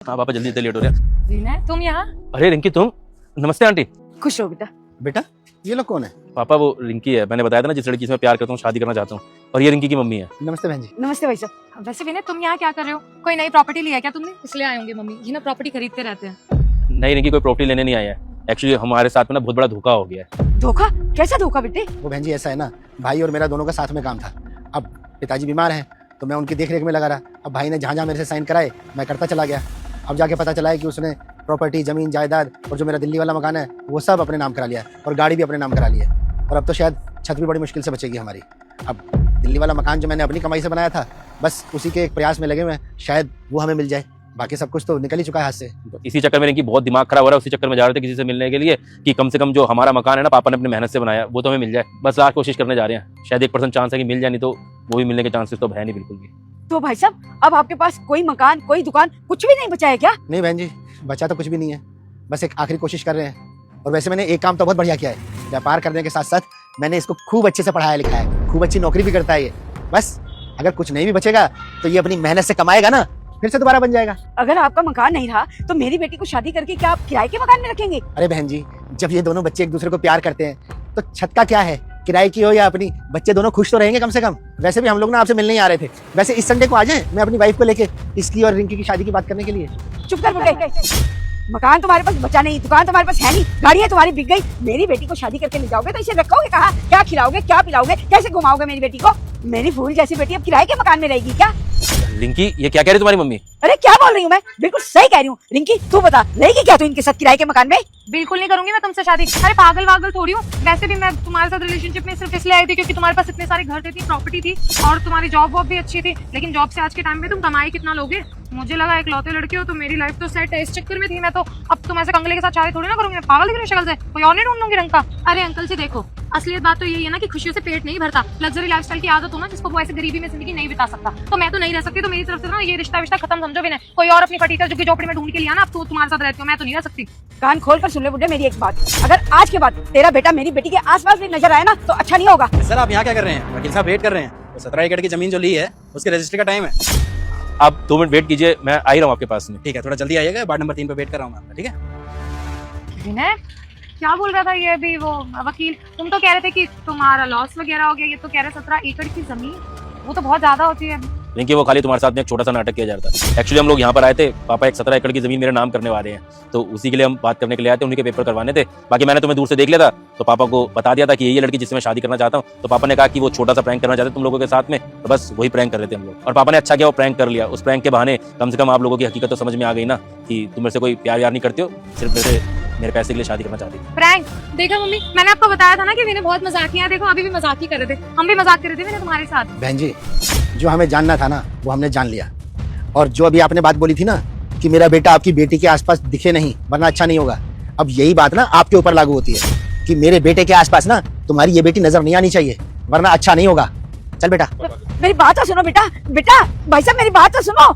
हाँ पापा जल्दी से लेट हो रहे हैं। विनय तुम यहाँ? अरे रिंकी तुम। नमस्ते आंटी। खुश हो बेटा। बेटा ये लोग कौन है? पापा वो रिंकी है, मैंने बताया था ना जिस लड़की से मैं प्यार करता हूँ, शादी करना चाहता हूँ, और ये रिंकी की मम्मी है। नमस्ते बहन जी। नमस्ते भाई साहब। वैसे विनय तुम यहाँ क्या कर रहे हो? कोई नई प्रॉपर्टी लिया है क्या तुमने? इसलिए आए होंगे मम्मी, ये ना प्रॉपर्टी खरीदते रहते हैं। नहीं रिंकी कोई प्रॉपर्टी लेने नहीं आया है, एक्चुअली हमारे साथ में ना बहुत बड़ा धोखा हो गया है। धोखा? कैसा धोखा बेटे? वो बहन जी ऐसा है ना, भाई और मेरा दोनों का साथ में काम था। अब पिताजी बीमार हैं तो मैं उनकी देखरेख में लगा रहा। अब भाई ने जहाँ जहाँ मेरे से साइन कराए मैं करता चला गया। अब जाके पता चला है कि उसने प्रॉपर्टी, जमीन जायदाद और जो मेरा दिल्ली वाला मकान है वो सब अपने नाम करा लिया और गाड़ी भी अपने नाम करा लिया। और अब तो शायद छत भी बड़ी मुश्किल से बचेगी हमारी। अब दिल्ली वाला मकान जो मैंने अपनी कमाई से बनाया था, बस उसी के एक प्रयास में लगे हुए हैं, शायद वो हमें मिल जाए। बाकी सब कुछ तो निकल ही चुका है हाथ से। इसी चक्कर में रिंकी बहुत दिमाग खराब हो रहा है, उसी चक्कर में जा रहे थे किसी से मिलने के लिए कि कम से कम जो हमारा मकान है ना पापा ने अपनी मेहनत से बनाया वो तो हमें मिल जाए। बस लास्ट कोशिश करने जा रहे हैं, शायद 1% चांस है कि मिल जाए, नहीं तो वो भी मिलने के चांसेस तो है नहीं बिल्कुल भी। तो भाई साहब अब आपके पास कोई मकान, कोई दुकान, कुछ भी नहीं बचा है क्या? नहीं बहन जी, बचा तो कुछ भी नहीं है, बस एक आखिरी कोशिश कर रहे हैं। और वैसे मैंने एक काम तो बहुत बढ़िया किया है, व्यापार करने के साथ साथ मैंने इसको खूब अच्छे से पढ़ाया लिखा है, खूब अच्छी नौकरी भी करता है ये। बस अगर कुछ नहीं भी बचेगा तो ये अपनी मेहनत से कमाएगा ना, फिर से दोबारा बन जाएगा। अगर आपका मकान नहीं रहा तो मेरी बेटी को शादी करके क्या आप किराए के मकान में रखेंगे? अरे बहन जी, जब ये दोनों बच्चे एक दूसरे को प्यार करते हैं तो छत का क्या है, किराए की हो या अपनी, बच्चे दोनों खुश तो रहेंगे कम से कम। वैसे भी हम लोग ना आपसे मिलने ही आ रहे थे, वैसे इस संडे को आ जाएं, मैं अपनी वाइफ को लेके इसकी और रिंकी की शादी की बात करने के लिए। चुप कर बेटे। मकान तुम्हारे पास बचा नहीं, दुकान तुम्हारे पास है नहीं, गाड़ी है तुम्हारी बिक गई। मेरी बेटी को शादी करके ले जाओगे तो इसे रखोगे कहाँ? क्या खिलाओगे, क्या पिलाओगे, कैसे घुमाओगे मेरी बेटी को? मेरी फूल जैसी बेटी अब किराए के मकान में रहेगी क्या? रिंकी ये क्या कह रही तुम्हारी मम्मी? अरे क्या बोल रही हूँ मैं? बिल्कुल सही कह रही हूँ। रिंकी तू बता, रहेगी क्या तू इनके साथ किराए के मकान में? बिल्कुल नहीं करूंगी मैं तुमसे शादी। अरे पागल वागल थोड़ी हूँ। वैसे भी मैं तुम्हारे साथ रिलेशनशिप में सिर्फ इसलिए आई थी क्योंकि तुम्हारे पास इतने सारे घर थे, इतनी प्रॉपर्टी थी और तुम्हारी जॉब वॉब भी अच्छी थी। लेकिन जॉब से आज के टाइम में तुम कमाई कितना लोगे? मुझे लगा एक लौते लड़के हो तो मेरी लाइफ तो सेट है, इस चक्कर में थी मैं तो। अब तुम ऐसे कंगले के साथ शादी थोड़ी ना करूंगी। मैं पागल दिख रही हूँ शक्ल से? कोई और नहीं ढूंढ लूंगी रंग का। अरे अंकल जी देखो, असलियत बात तो यही है ना कि खुशियों से पेट नहीं भरता। लग्जरी लाइफस्टाइल की आदत हो ना जिसको वो ऐसे गरीबी में जिंदगी नहीं बिता सकता, तो मैं तो नहीं रह सकती। तो मेरी तरफ से ना ये रिश्ता विश्ता खत्म समझो भी नहीं। कोई और अपनी फटीचर जो कि झोपड़ी में ढूंढ के लिया ना, अब तो तुम्हारे साथ रहती हूँ, मैं तो नहीं रह सकती। कान खोल कर सुन ले बुड्ढे मेरी एक बात, अगर आज के बाद तेरा बेटा मेरी बेटी के आसपास भी नजर आए ना तो अच्छा नहीं होगा। सर आप यहाँ क्या कर रहे हैं? वकील साहब वेट कर रहे हैं। 17 एकड़ की जमीन जो ली है उसके रजिस्ट्री का टाइम है। आप 2 मिनट वेट कीजिए, मैं आ ही रहा हूँ आपके पास में। ठीक है, थोड़ा जल्दी आइएगा, वार्ड नंबर 3 पे वेट कर रहा हूँ मैं। ठीक है विनय क्या बोल रहा था ये अभी वो वकील? तुम तो कह रहे थे कि तुम्हारा लॉस वगैरह हो गया, ये तो कह रहे 17 एकड़ की जमीन, वो तो बहुत ज्यादा होती है। रिंकी वो खाली तुम्हारे साथ में एक छोटा सा नाटक किया जा रहा था। एक्चुअली हम लोग यहाँ पर आए थे, पापा एक 17 एकड़ की जमीन मेरे नाम करने वाले हैं, तो उसी के लिए हम बात करने के लिए आए थे, उन्हीं के पेपर करवाने थे। बाकी मैंने तुम्हें दूर से देख लिया था तो पापा को बता दिया था कि ये लड़की जिससे मैं शादी करना चाहता हूँ। तो पापा ने कहा कि वो छोटा सा प्रैंक करना चाहते तुम लोगों के साथ में, तो बस वही प्रैंक कर रहे थे हम लोग। और पापा ने अच्छा किया वो प्रैंक कर लिया। उस प्रैंक के बहाने कम से कम आप लोगों की हकीकत तो समझ में आ गई ना कि तुम मेरे से कोई प्यार यार नहीं करते हो, सिर्फ मेरे पैसे के लिए शादी करना चाहती हो। प्रैंक? देखा मम्मी, मैंने आपको बताया था ना कि विनय बहुत मजाकिया है। देखो अभी भी मजाक ही कर रहे थे, हम भी मजाक कर रहे थे विनय तुम्हारे साथ। बहन जी, जो हमें जानना था ना वो हमने जान लिया। और जो अभी आपने बात बोली थी ना कि मेरा बेटा आपकी बेटी के आसपास दिखे नहीं वरना अच्छा नहीं होगा, अब यही बात ना आपके ऊपर लागू होती है कि मेरे बेटे के आसपास ना तुम्हारी ये बेटी नजर नहीं आनी चाहिए वरना अच्छा नहीं होगा। चल बेटा। मेरी बात तो सुनो बेटा। बेटा भाई साहब मेरी बात तो सुनो।